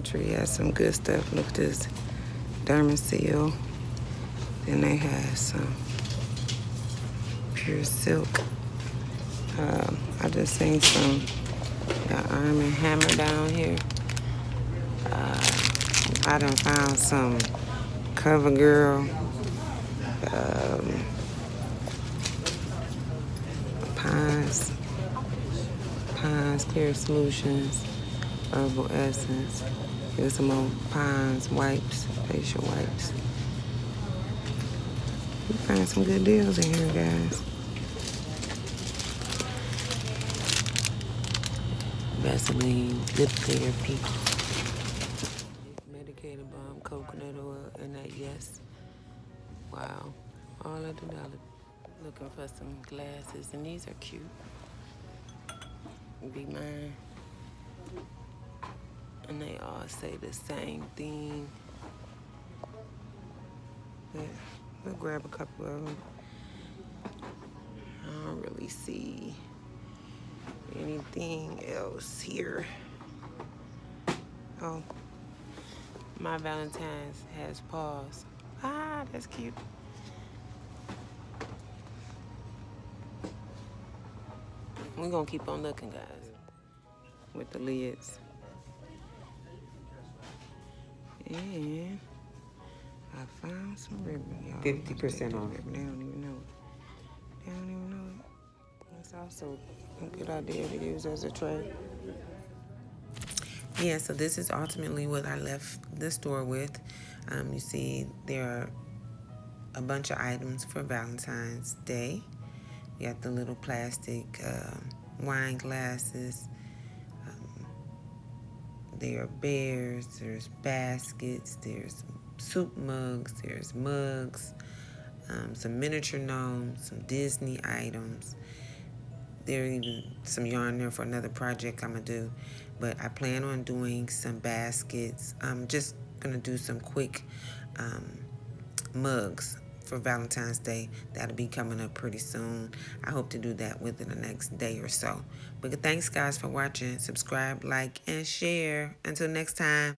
Tree has some good stuff. Look at this Dermasil. Then they have some pure silk. I just seen some Arm & Hammer down here. I done found some CoverGirl, Pond's Clear Solutions, Herbal Essence. Here's some more Pond's wipes, facial wipes. We found some good deals in here, guys. Vaseline, lip therapy, medicated balm, coconut oil, and that Yes. Wow. All at the dollar. Looking for some glasses, and these are cute. Be mine. And they all say the same thing. Yeah, we'll grab a couple of them. I don't really see anything else here. Oh, my Valentine's has paws. Ah, that's cute. We're gonna keep on looking, guys, with the lids. And I found some ribbon, y'all. 50% off. They don't even know it. They don't even know it. It's also a good idea to use as a tray. Yeah, so this is ultimately what I left the store with. You see, there are a bunch of items for Valentine's Day. We got the little plastic wine glasses. There are bears, there's baskets, there's soup mugs, there's mugs, some miniature gnomes, some Disney items. There's even some yarn there for another project I'm going to do. But I plan on doing some baskets. I'm just going to do some quick mugs for Valentine's Day. That'll be coming up pretty soon. I hope to do that within the next day or so. But thanks, guys, for watching. Subscribe, like, and share. Until next time.